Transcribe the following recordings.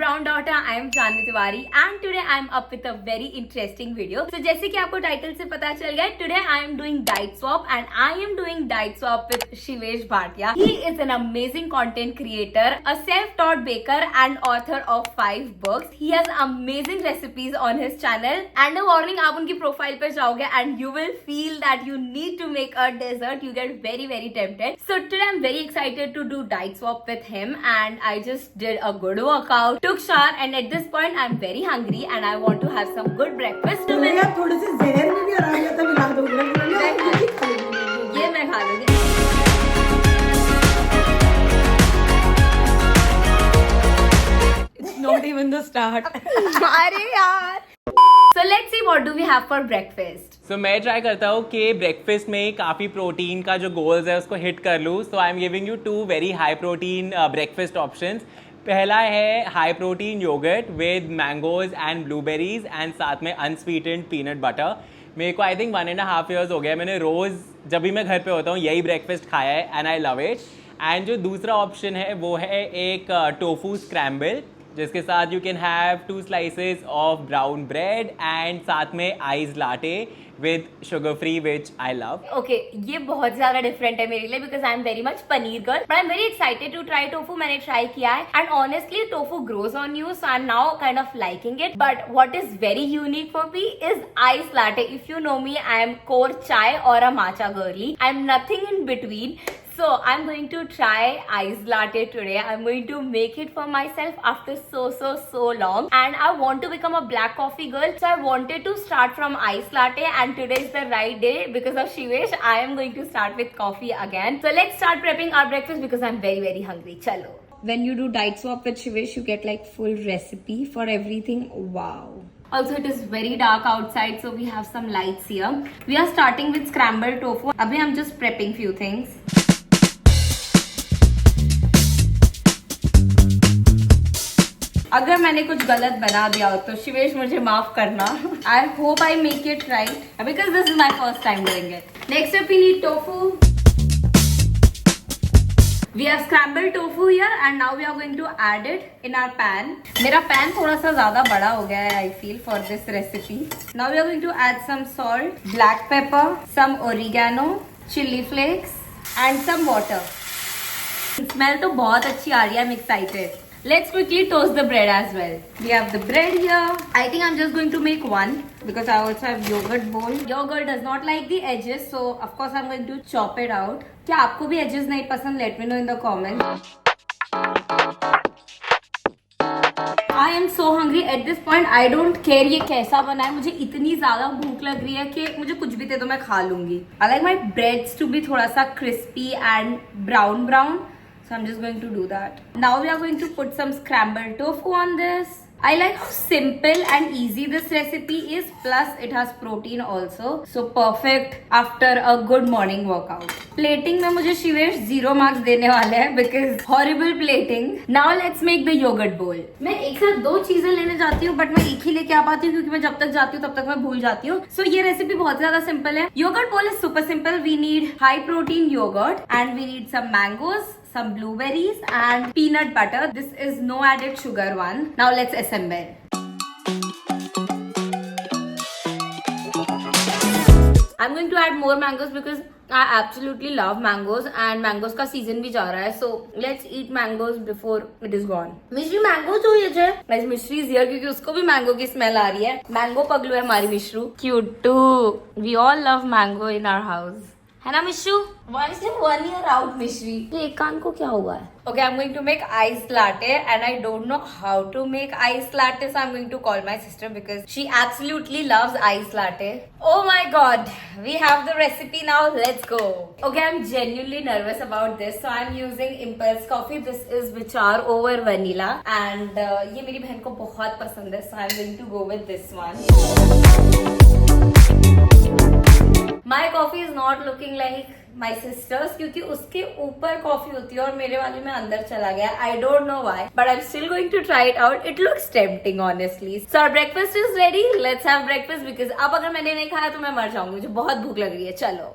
brown daughter. I am Janvi Tiwari and today I am up with a very interesting video. So जैसे कि आपको title से पता चल गया, today I am doing diet swap and I am doing diet swap with Shivesh Bhatia. He is an amazing content creator, a self-taught baker and author of 5 books. He has amazing recipes on his channel. And a warning, आप उनकी profile पर जाओगे and you will feel that you need to make a dessert. You get very tempted. So today I'm very excited to do diet swap with him and I just did a good workout, took shower and at this point I'm very hungry and I want to have some good breakfast. तो यार थोड़े से जहर में भी आराम रहता है, मिला दो ये मैं खा लूंगी. It's not even the start. अरे यार. So let's see what do we have for breakfast. So मैं ट्राई करता हूँ कि ब्रेकफास्ट में काफ़ी प्रोटीन का जो गोल्स है उसको हिट कर लूँ. So I am giving you 2 very high protein breakfast options. पहला है high protein yogurt with mangoes and blueberries and साथ में अनस्वीटेंड पीनट बटर. मेरे को आई थिंक 1.5 years हो गया, मैंने रोज़ जब भी मैं घर पे होता हूँ यही ब्रेकफास्ट खाया है and I love it. And जो दूसरा ऑप्शन है वो है एक टोफू स्क्रैम्बल जिसके साथ you can have 2 slices of brown bread and साथ में ice latte with sugar free which I love. Okay, ये बहुत ज्यादा डिफरेंट है मेरे लिए because I am very much paneer girl but I am very excited to try tofu. मैंने try किया है and honestly tofu grows on you so I am now kind of liking it. But what is very unique for me is ice latte. If you know me, I am core chai or a matcha girlie. I am nothing in between. So I'm going to try ice latte today. I'm going to make it for myself after so long. And I want to become a black coffee girl. So I wanted to start from ice latte and today is the right day because of Shivesh. I am going to start with coffee again. So let's start prepping our breakfast because I'm very hungry. Chalo. When you do diet swap with Shivesh, you get like full recipe for everything. Wow. Also, it is very dark outside, so we have some lights here. We are starting with scrambled tofu. Abhi I'm just prepping few things. अगर मैंने कुछ गलत बना दिया हो तो शिवेश मुझे माफ करना. I hope I make it right because this is my first time doing it. Next up we need tofu. We have scrambled tofu here and now we are going to add it in our pan. मेरा pan थोड़ा सा ज्यादा बड़ा हो गया है I feel for this recipe. Now we are going to add some salt, black pepper, some oregano, chili flakes and some water. Smell तो बहुत अच्छी आ रही है. I am excited. Let's quickly toast the bread as well. We have the bread here. I think I'm just going to make one because I also have yogurt bowl. Yogurt does not like the edges, so of course I'm going to chop it out. क्या आपको भी edges नहीं पसंद? Let me know in the comments. I am so hungry at this point. I don't care ये कैसा बना है. मुझे इतनी ज्यादा भूख लग रही है कि मुझे कुछ भी दे दो मैं खा लूंगी. I like my breads to be थोड़ा सा crispy and brown. So I'm just going to do that. Now we are going to put some scrambled tofu on this. I like how simple and easy this recipe is. Plus it has protein also. So perfect after a good morning workout. Plating में मुझे Shivesh 0 marks देने वाले हैं because horrible plating. Now let's make the yogurt bowl. मैं एक साथ 2 चीजें लेने जाती हूँ but मैं एक ही लेके आ पाती हूँ क्योंकि मैं जब तक जाती हूँ तब तक मैं भूल जाती हूँ. So ये रेसिपी बहुत ज्यादा सिंपल है. Yogurt bowl is super simple. We need high protein yogurt and we need some mangoes, some blueberries and peanut butter. This is no added sugar one. Now let's assemble. I'm going to add more mangoes because I absolutely love mangoes and mangoes का season भी जा रहा है. So let's eat mangoes before it is gone. मिश्री mango जो ये है. Guys, मिश्री is here क्योंकि उसको भी मैंगो की स्मेल आ रही है. मैंगो पगलू है हमारी मिश्रू. Cute too. We all love mango in our house. है ना मिश्रू? Why is it 1 year out, मिश्री? ये एक कान को क्या हुआ है? Okay, I'm going to make ice latte and I don't know how to make ice latte, so I'm going to call my sister because she absolutely loves ice latte. Oh my god, we have the recipe now. Let's go. Okay, I'm genuinely nervous about this, so I'm using Impulse Coffee. This is Vichar over vanilla and ये मेरी बहन को बहुत पसंद है, so I'm going to go with this one. My coffee is not looking like my sister's क्योंकि उसके ऊपर कॉफी होती है और मेरे वाले में अंदर चला गया. I don't know why, but I'm still going to try it out. It looks tempting, honestly. So our breakfast is ready. Let's have breakfast because अब अगर मैंने नहीं खाया तो मैं मर जाऊंगी. मुझे बहुत भूख लग रही है. चलो.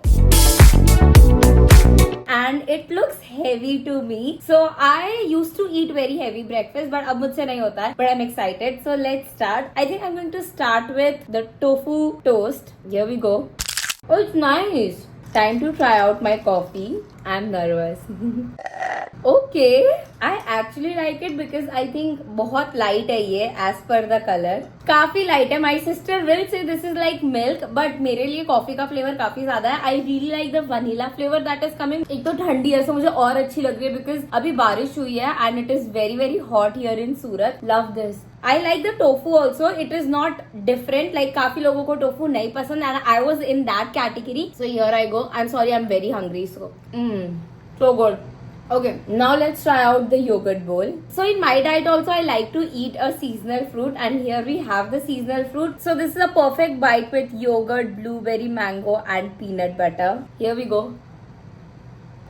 And it looks heavy to me. So I used to eat very heavy breakfast, but अब मुझसे नहीं होता है. But I'm excited. So let's start. I think I'm going to start with the tofu toast. Here we go. Oh, it's nice. Time to try out my coffee. I'm nervous. Okay, I actually like it because I think बहुत light है ये as per the color. काफी light है. My sister will say this is like milk, but मेरे लिए coffee का flavour काफी ज्यादा है. I really like the vanilla flavor that is coming. एक तो ठंडी है, so मुझे और अच्छी लग रही है because अभी बारिश हुई है and it is very very hot here in Surat. Love this. I like the tofu also. It is not different. Like काफी लोगों को tofu नहीं पसंद and I was in that category. So here I go. I'm sorry, I'm very hungry. So good. Okay, now let's try out the yogurt bowl. So in my diet also I like to eat a seasonal fruit and here we have the seasonal fruit. So this is a perfect bite with yogurt, blueberry, mango and peanut butter. Here we go.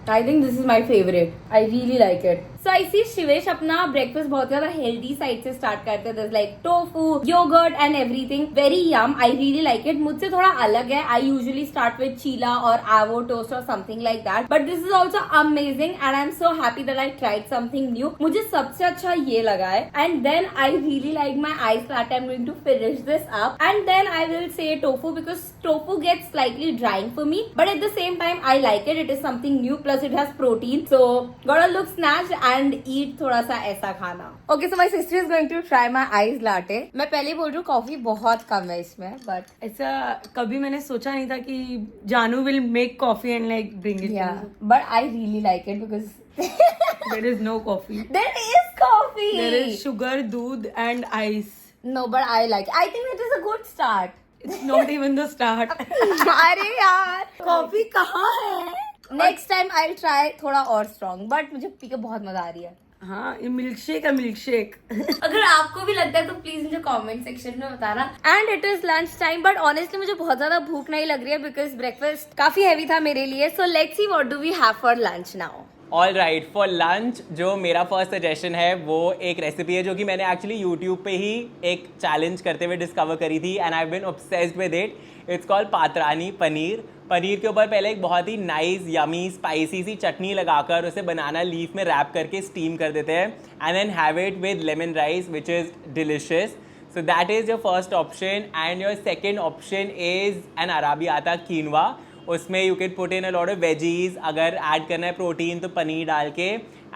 I think this is my favorite. I really like it. So I see Shivesh अपना breakfast बहुत ज्यादा healthy side से start करते हैं. There's like tofu, yogurt and everything. Very yum. I really like it. मुझसे थोड़ा अलग है. I usually start with chila or avo toast or something like that. But this is also amazing and I'm so happy that I tried something new. मुझे सबसे अच्छा ये लगा है. And then I really like my ice latte. I'm going to finish this up. And then I will say tofu because tofu gets slightly drying for me. But at the same time I like it. It is something new. Plus it has protein. So gotta look snatched and eat थोड़ा सा ऐसा खाना. Okay, so my sister is going to try my ice latte. मैं पहले ही बोल रही हूँ coffee बहुत कम है इसमें, but ऐसा कभी मैंने सोचा नहीं था कि जानू will make coffee and like bring it. yeah, but I really like it because There is no coffee. there is coffee. There is sugar, दूध and ice. No, but I like it. I think it is a good start. It's not even the start. अरे यार coffee कहाँ है? Next time I try थोड़ा और strong, but मुझे P के बहुत मजा आ रही है. हाँ, ये मिल्क शेक है, मिल्क शेक. अगर आपको भी लगता है तो प्लीज मुझे कमेंट सेक्शन में बताना. And it is lunch time, but honestly मुझे बहुत ज्यादा भूख नहीं लग रही है बिकॉज ब्रेकफास्ट काफी हैवी था मेरे लिए. So let's see what do we have for lunch now. All right, for lunch जो मेरा फर्स्ट सजेशन है वो एक रेसिपी है जो कि मैंने एक्चुअली यूट्यूब पे ही एक चैलेंज करते हुए डिस्कवर करी थी and I have been obsessed with it. It's called Patrani paneer. Paneer के ऊपर पहले एक बहुत ही नाइस यमी स्पाइसी सी चटनी लगाकर उसे बनाना लीफ में रैप करके स्टीम कर देते हैं and then have it with lemon rice which is delicious. So that is your first option and your second option is an arrabbiata quinoa. उसमें you can put in a lot of veggies. अगर add करना है protein तो पनीर डाल के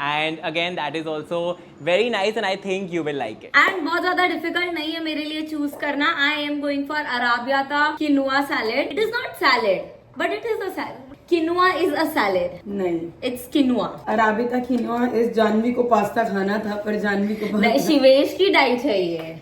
and again that is also very nice and I think you will like it. And बहुत ज्यादा difficult नहीं है मेरे लिए चूज करना. I am going for arrabbiata किनुआ salad. It is not salad but it is a salad. किनुआ is a salad. नहीं, it's किनुआ. Arabica quinoa इस जानवी को पास्ता खाना था पर जानवी को नहीं, शिवेश की डाइट है ये.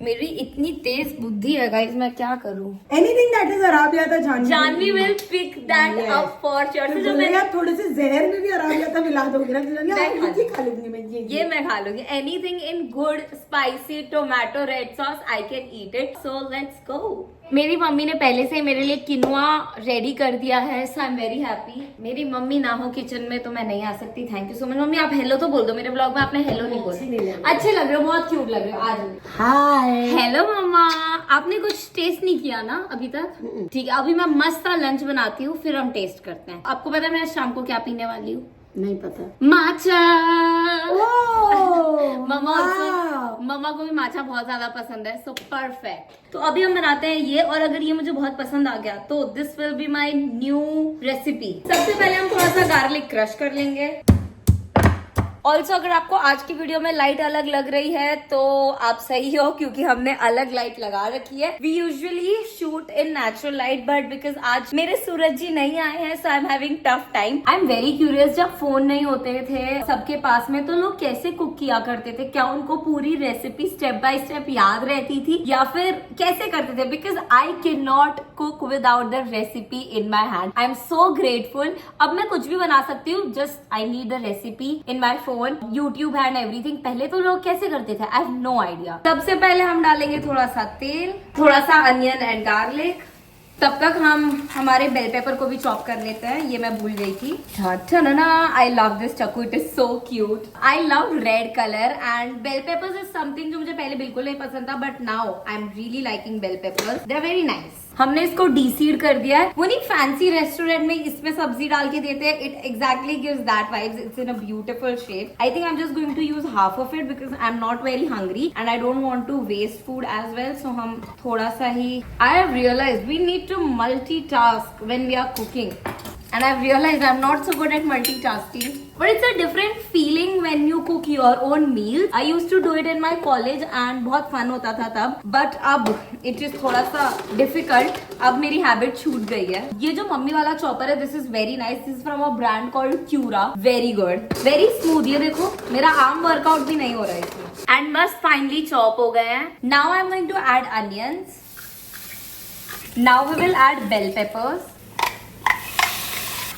मेरी इतनी तेज बुद्धि है गाइस, मैं क्या करूं. Anything that is arrabbiata Janvi will pick that Yes. Up for sure. तो जो मैं यार थोड़े से जहर में भी अराबियाता मिला दोगे ना तो मैं खा ये खा लूंगी मैं. ये मैं खा लूंगी. Anything in good spicy tomato red sauce I can eat it. So let's go. मेरी मम्मी ने पहले से मेरे लिए किनुआ रेडी कर दिया है, सो आई एम वेरी हैप्पी. मेरी मम्मी ना हो किचन में तो मैं नहीं आ सकती. Thank you so much. Mummy आप हेलो तो बोल दो. मेरे ब्लॉग में आपने हेलो नहीं बोला. अच्छे लग रहे हो, बहुत क्यूट लग रहे हो. आज हाय. हेलो मम्मा. आपने कुछ टेस्ट नहीं किया ना अभी तक? ठीक है, अभी मैं मस्त सा लंच बनाती हूँ फिर हम टेस्ट करते हैं. आपको पता है मैं आज शाम को क्या पीने वाली हूँ? नहीं पता. माचा. मम्मा wow. मम्मा को भी माचा बहुत ज्यादा पसंद है. So perfect. तो अभी हम बनाते हैं ये, और अगर ये मुझे बहुत पसंद आ गया तो this will be my new recipe. सबसे पहले हम थोड़ा सा गार्लिक क्रश कर लेंगे. ऑल्सो अगर आपको आज की वीडियो में लाइट अलग लग रही है तो आप सही हो क्योंकि हमने अलग लाइट लगा रखी है. We usually shoot in natural light but because आज मेरे सूरज जी नहीं आए हैं so I am having tough time. I am very curious, जब फोन नहीं होते थे सबके पास में तो लोग कैसे कुक किया करते थे? क्या उनको पूरी रेसिपी स्टेप बाय स्टेप याद रहती थी या फिर कैसे करते थे? Because I cannot cook without the recipe in my hand. I am so grateful. अब मैं कुछ भी बना सकती हूँ, just I need the recipe in my phone. YouTube and everything. पहले तो लोग कैसे करते थे? I have no idea. सबसे पहले हम डालेंगे थोड़ा सा तेल, थोड़ा सा अनियन एंड गार्लिक. तब तक हम हमारे बेल पेपर को भी चॉप कर लेते हैं. ये मैं भूल गई थी. I love this chaku, it is so cute. I love red colour and bell peppers is something जो मुझे पहले बिल्कुल नहीं पसंद था but now I am really liking bell peppers. They are very nice. हमने इसको डीसीड कर दिया है। वो नहीं फैंसी रेस्टोरेंट में इसमें सब्जी डाल के देते हैं, it exactly gives that vibes. It's in a beautiful shape. I think I am just going to use half of it because I am not very hungry and I don't want to waste food as well. So हम थोड़ा सा ही, I have realised we need to multitask when we are cooking and I've realized I'm not so good at multitasking, but it's a different feeling when you cook your own meals. I used to do it in my college and बहुत fun होता था तब, but अब it is थोड़ा सा difficult. अब मेरी habit छूट गई है। ये जो मम्मी वाला चॉपर है, this is very nice. This is from a brand called Cura. Very good, very smooth. ये देखो मेरा arm workout भी नहीं हो रहा है इसमें। And मस्त finally chop हो गए हैं। Now I'm going to add onions. Now we will add bell peppers.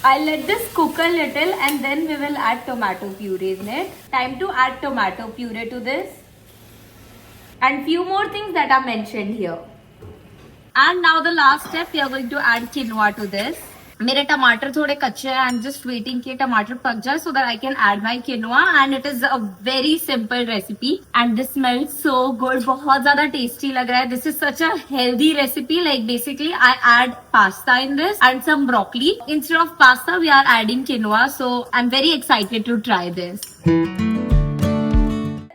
I'll let this cook a little and then we will add tomato puree in it. Time to add tomato puree to this. And few more things that are mentioned here. And now the last step, we are going to add quinoa to this. मेरे टमाटर थोड़े कच्चे हैं, आई am just waiting कि टमाटर पक जाए so that I can add my quinoa and it is a very simple recipe and this smells so good. बहुत ज्यादा टेस्टी लग रहा है। This is such a healthy recipe. Like basically I add pasta in this and some broccoli instead of pasta we are adding quinoa. So I am very excited to try this.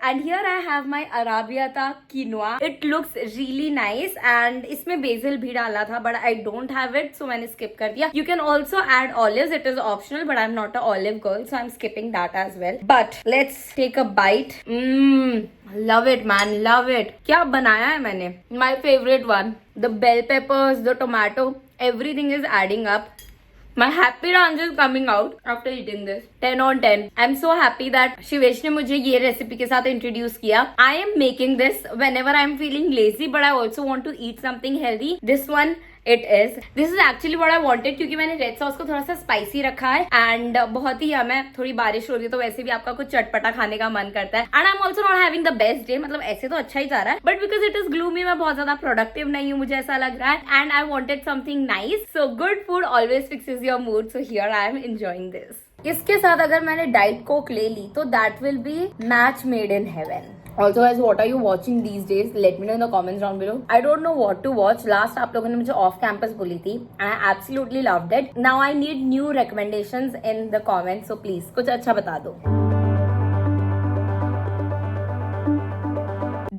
And here I have my Arabiata quinoa. It looks really nice and इसमें basil भी डाला था but I don't have it so मैंने skip कर दिया. You can also add olives. It is optional but I'm not a olive girl so I'm skipping that as well. But let's take a bite. Love it man, love it. क्या बनाया है मैंने? My favorite one. The bell peppers, the tomato, everything is adding up. My happy dance is coming out after eating this. 10 on 10. I'm so happy that Shivesh ने मुझे ये recipe के साथ introduce किया. I am making this whenever I'm feeling lazy but I also want to eat something healthy. This one it is. This is actually what I wanted क्योंकि मैंने red sauce को थोड़ा सा स्पाइसी रखा है एंड बहुत ही हमें थोड़ी बारिश हो रही है तो वैसे भी आपका कुछ चटपटा खाने का मन करता है and I am also not having the best day. मतलब ऐसे तो अच्छा ही जा रहा है but because it is gloomy मैं बहुत ज्यादा प्रोडक्टिव नहीं हूँ, मुझे ऐसा लग रहा है and I wanted something nice. So good food always fixes your mood so here I am enjoying this. इसके साथ अगर मैंने डाइट कोक ले ली तो that will be match made in heaven. Also guys, what are you watching these days? Let me know in the comments down below. I don't know what to watch. Last आप लोगों ने मुझे off campus बोली थी and I absolutely loved it. Now I need new recommendations in the comments. So please कुछ अच्छा बता दो.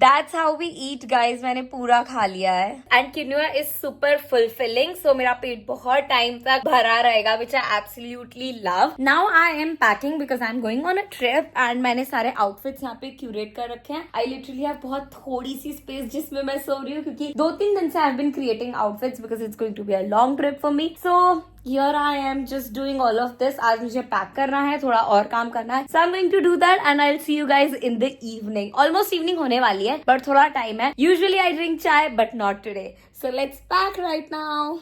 That's how we eat guys. मैंने पूरा खा लिया है and quinoa is super fulfilling. So मेरा पेट बहुत टाइम तक भरा रहेगा which I absolutely love. Now I am packing because I am going on a trip and मैंने सारे outfits यहाँ पे curate कर रखे हैं. I literally have बहुत थोड़ी सी space जिसमें मैं सो रही हूँ क्योंकि 2-3 दिन से I have been creating outfits because it's going to be a long trip for me. So here I am just doing all of this. आज मुझे पैक करना है, थोड़ा और काम करना है. So I'm going to do that and I'll see you guys in the evening. Almost evening होने वाली है, but थोड़ा टाइम है. Usually I drink chai, but not today. So let's pack right now.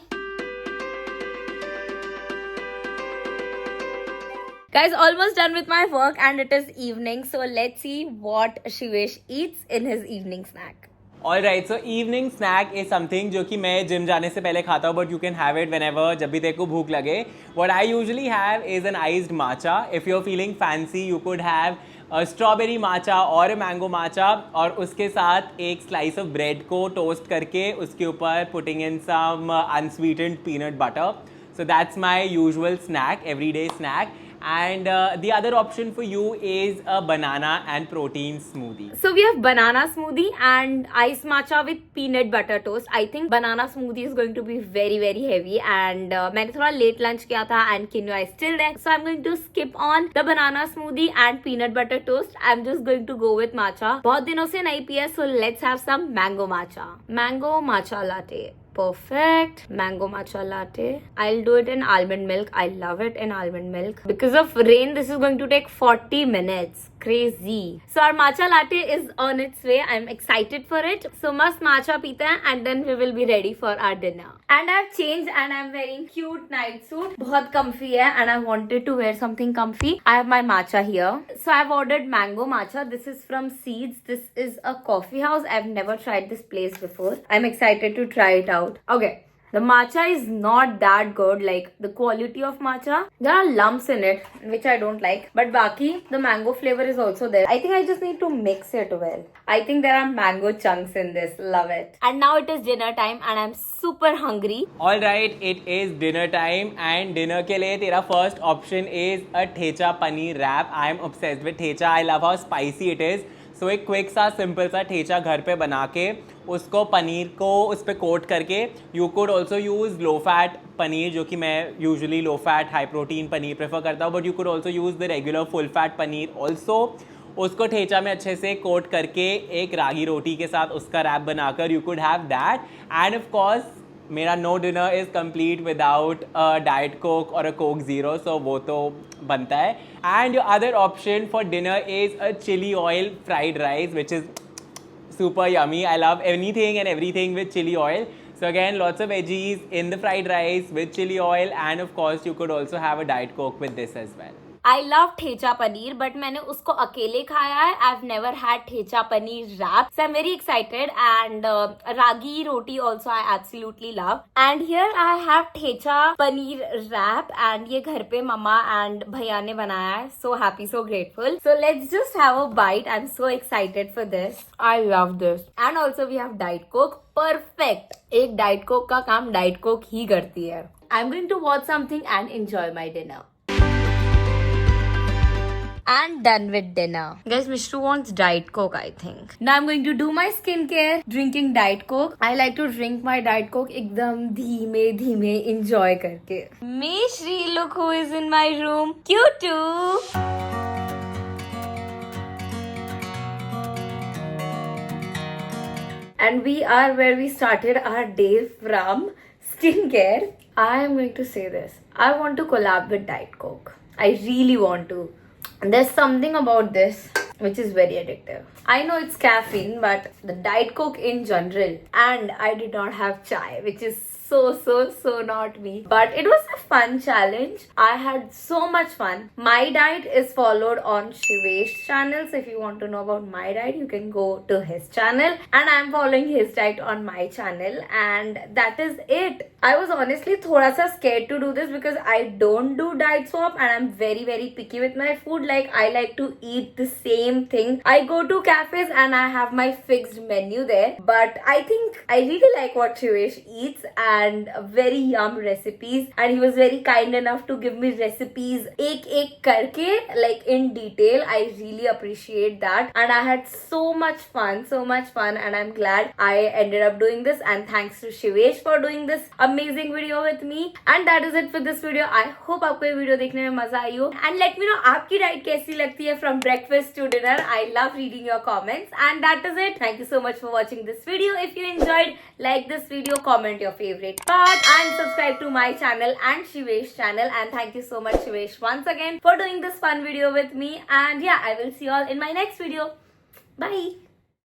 Guys, almost done with my work and it is evening. So let's see what Shivesh eats in his evening snack. Alright, so evening snack is something जो कि मैं gym जाने से पहले खाता हूँ, but you can have it whenever, जब भी तेरे को भूख लगे. What I usually have is an iced matcha. If you're feeling fancy, you could have a strawberry matcha or a mango matcha और उसके साथ एक slice of bread को toast करके उसके ऊपर putting in some unsweetened peanut butter. So that's my usual snack, everyday snack. And the other option for you is a banana and protein smoothie. So we have banana smoothie and iced matcha with peanut butter toast. I think banana smoothie is going to be very very heavy and मैंने थोड़ा late lunch किया था and quinoa is still there. So I'm going to skip on the banana smoothie and peanut butter toast. I'm just going to go with matcha. बहुत दिनों से नहीं पिया so let's have some mango matcha. Mango matcha latte. Perfect. Mango matcha latte. I'll do it in almond milk. I love it in almond milk. Because of rain, this is going to take 40 minutes. Crazy. So our matcha latte is on its way. I'm excited for it. So must matcha peete hain and then we will be ready for our dinner. And I've changed and I'm wearing cute night suit. बहुत comfy है and I wanted to wear something comfy. I have my matcha here. So I've ordered mango matcha. This is from Seeds. This is a coffee house. I've never tried this place before. I'm excited to try it out. Okay. The matcha is not that good, like the quality of matcha. There are lumps in it, which I don't like. But baki, the mango flavor is also there. I think I just need to mix it well. I think there are mango chunks in this. Love it. And now it is dinner time and I'm super hungry. All right, it is dinner time and dinner के लिए तेरा first option is a thecha paneer wrap. I am obsessed with thecha. I love how spicy it is. So एक quick सा simple सा ठेचा घर पे बना के उसको पनीर को उस पर कोट करके you could also use low fat paneer, जो कि मैं usually low fat high protein paneer prefer करता हूँ, but you could also use the regular full fat paneer also. उसको ठेचा में अच्छे से कोट करके एक रागी रोटी के साथ उसका रैप बनाकर you could have that. And of course मेरा no dinner is complete without a Diet Coke और अ कोक ज़ीरो, सो वो तो बनता है. And your other option for dinner is a chilli oil fried rice which is super yummy. I love anything and everything with chili oil. So again, lots of veggies in the fried rice with chili oil, and of course you could also have a diet coke with this as well. I love thecha paneer, but मैंने उसको अकेले खाया है. I've never had thecha paneer wrap, so I'm very excited. And ragi roti also I absolutely love. And here I have thecha paneer wrap, and ये घर पे मम्मा and भैया ने बनाया है. So happy, so grateful. So let's just have a bite. I'm so excited for this. I love this. And also we have Diet Coke. Perfect. एक Diet Coke का काम Diet Coke ही करती है. I'm going to watch something and enjoy my dinner. And done with dinner. Guys, Mishru wants Diet Coke, I think. Now I'm going to do my skincare drinking Diet Coke. I like to drink my Diet Coke एकदम धीमे धीमे enjoy करके. Mishri, look who is in my room. Cute too. And we are where we started our day from, skincare. I am going to say this. I want to collab with Diet Coke. I really want to. There's something about this which is very addictive. I know it's caffeine, but the Diet Coke in general. And I did not have chai, which is so not me. But it was a fun challenge. I had so much fun. My diet is followed on Shivesh channel. So if you want to know about my diet, you can go to his channel. And I'm following his diet on my channel. And that is it. I was honestly thoda sa scared to do this because I don't do diet swap and I'm very picky with my food. Like I like to eat the same thing. I go to cafes and I have my fixed menu there. But I think I really like what Shivesh eats and very yum recipes. And he was very kind enough to give me recipes ek karke, like in detail. I really appreciate that. And I had so much fun. And I'm glad I ended up doing this. And thanks to Shivesh for doing this amazing video with me. And that is it for this video. I hope आपको ये video देखने में मजा आई हो. And let me know आपकी diet कैसी लगती है from breakfast to dinner. I love reading your comments. And that is it. Thank you so much for watching this video. If you enjoyed, like this video, comment your favorite part, and subscribe to my channel and Shivesh channel. And thank you so much Shivesh once again for doing this fun video with me. And yeah, I will see you all in my next video. Bye.